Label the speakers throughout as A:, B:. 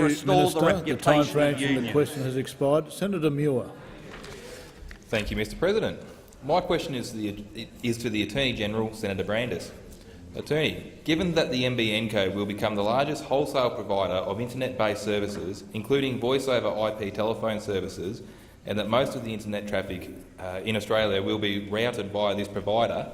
A: restore the reputation
B: The time for
A: of
B: answering
A: unions.
B: the question has expired. Senator Muir.
C: Thank you, Mr President. My question is to the Attorney-General, Senator Brandis. Attorney, given that the NBN Co will become the largest wholesale provider of internet-based services, including voice-over IP telephone services, and that most of the internet traffic in Australia will be routed via this provider,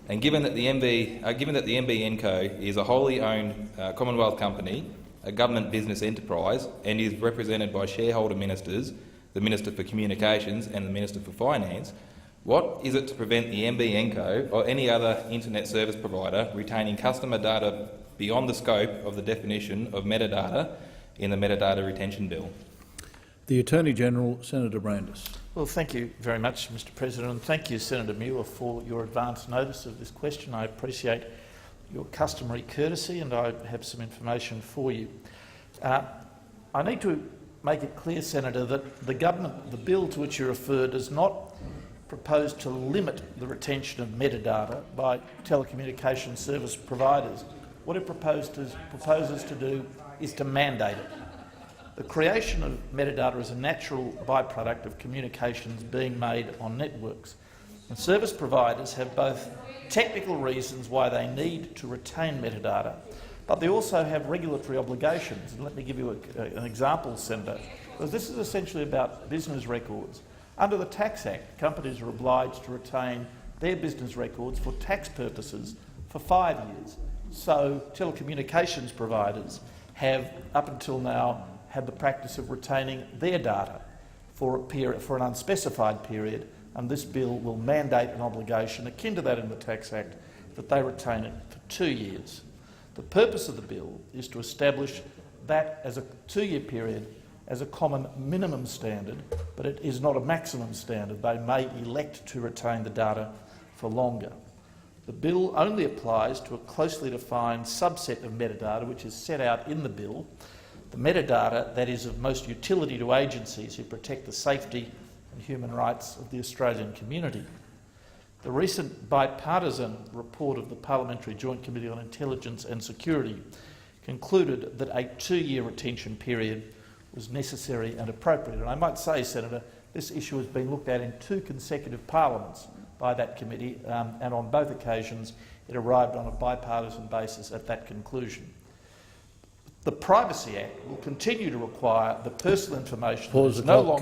C: and given that the NBN Co is a wholly owned Commonwealth company, a government business enterprise, and is represented by shareholder ministers, the Minister for Communications and the Minister for Finance, what is it to prevent the NBN Co or any other internet service provider retaining customer data beyond the scope of the definition of metadata in the Metadata Retention Bill?
B: The Attorney-General, Senator Brandis.
A: Well, thank you very much, Mr President, and thank you, Senator Muir, for your advance notice of this question. I appreciate your customary courtesy, and I have some information for you. I need to make it clear, Senator, that the bill to which you refer does not propose to limit the retention of metadata by telecommunications service providers. What it proposes to do is to mandate it. The creation of metadata is a natural byproduct of communications being made on networks, and service providers have both technical reasons why they need to retain metadata, but they also have regulatory obligations. And let me give you an example, Senator, because this is essentially about business records. Under the Tax Act, companies are obliged to retain their business records for tax purposes for 5 years. So telecommunications providers have, up until now, had the practice of retaining their data for an unspecified period, and this bill will mandate an obligation akin to that in the Tax Act that they retain it for 2 years. The purpose of the bill is to establish that as a 2-year period as a common minimum standard, but it is not a maximum standard. They may elect to retain the data for longer. The bill only applies to a closely defined subset of metadata which is set out in the bill, the metadata that is of most utility to agencies who protect the safety and human rights of the Australian community. The recent bipartisan report of the Parliamentary Joint Committee on Intelligence and Security concluded that a 2-year retention period was necessary and appropriate. And I might say, Senator, this issue has been looked at in 2 consecutive parliaments by that committee, and on both occasions it arrived on a bipartisan basis at that conclusion. The Privacy Act will continue to require the personal information.
B: Pause the clock.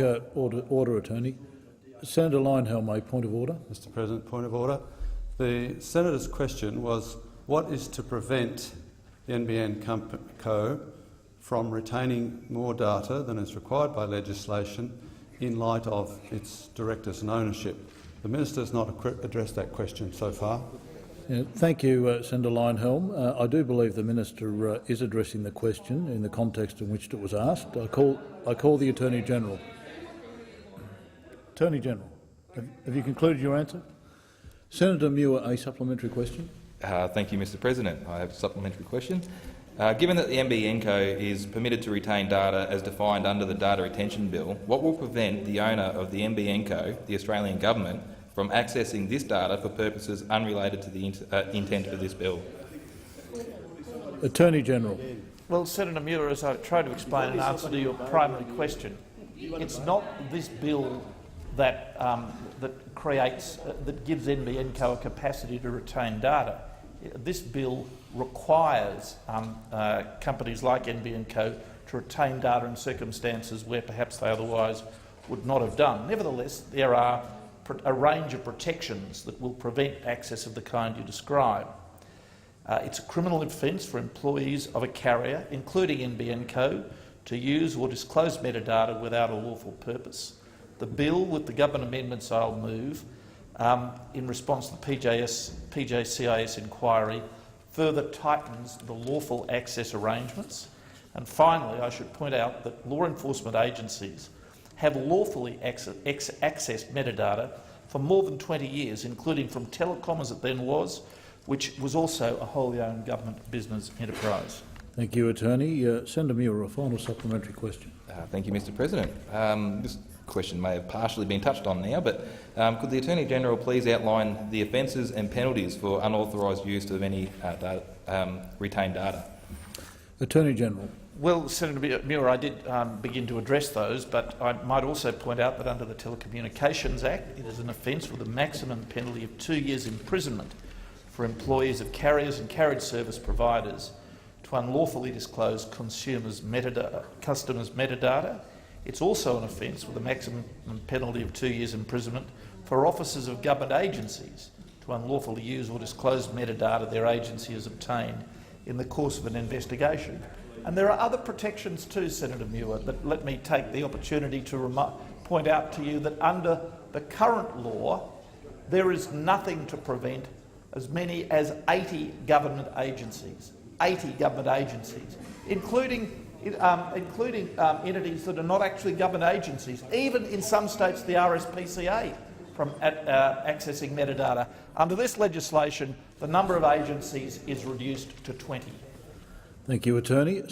B: Order, Attorney. Senator Linehelm, a point of order.
D: Mr President, point of order. The Senator's question was, what is to prevent the NBN Co from retaining more data than is required by legislation in light of its directors and ownership? The Minister has not addressed that question so far.
B: Thank you, Senator Linehelm. I do believe the Minister is addressing the question in the context in which it was asked. I call the Attorney-General. Attorney-General, have you concluded your answer? Senator Muir, a supplementary question.
C: Thank you, Mr President. I have a supplementary question. Given that the NBN Co is permitted to retain data as defined under the Data Retention Bill, what will prevent the owner of the NBN Co, the Australian Government, from accessing this data for purposes unrelated to the intent of this bill?
B: Attorney-General.
A: Well, Senator Muir, as I tried to explain in answer to your primary question, it's not this bill that that gives NBN Co a capacity to retain data. This bill requires companies like NBN Co to retain data in circumstances where perhaps they otherwise would not have done. Nevertheless, there are a range of protections that will prevent access of the kind you describe. It's a criminal offence for employees of a carrier, including NBN Co, to use or disclose metadata without a lawful purpose. The bill, with the government amendments I'll move, in response to the PJCIS inquiry, further tightens the lawful access arrangements. And finally, I should point out that law enforcement agencies have lawfully accessed metadata for more than 20 years, including from Telecom, as it then was, which was also a wholly owned government business enterprise.
B: Thank you, Attorney. Senator Muir, a final supplementary question.
C: Thank you, Mr President. This question may have partially been touched on now, but could the Attorney-General please outline the offences and penalties for unauthorised use of any retained data?
B: Attorney-General.
A: Well, Senator Muir, I did begin to address those, but I might also point out that under the Telecommunications Act, it is an offence with a maximum penalty of 2 years imprisonment for employees of carriers and carriage service providers to unlawfully disclose customers' metadata. It's also an offence with a maximum penalty of 2 years imprisonment for officers of government agencies to unlawfully use or disclose metadata their agency has obtained in the course of an investigation. And there are other protections too, Senator Muir, but let me take the opportunity to point out to you that under the current law, there is nothing to prevent as many as 80 government agencies, including entities that are not actually government agencies, even in some states the RSPCA, from accessing metadata. Under this legislation, the number of agencies is reduced to 20.
B: Thank you, Attorney.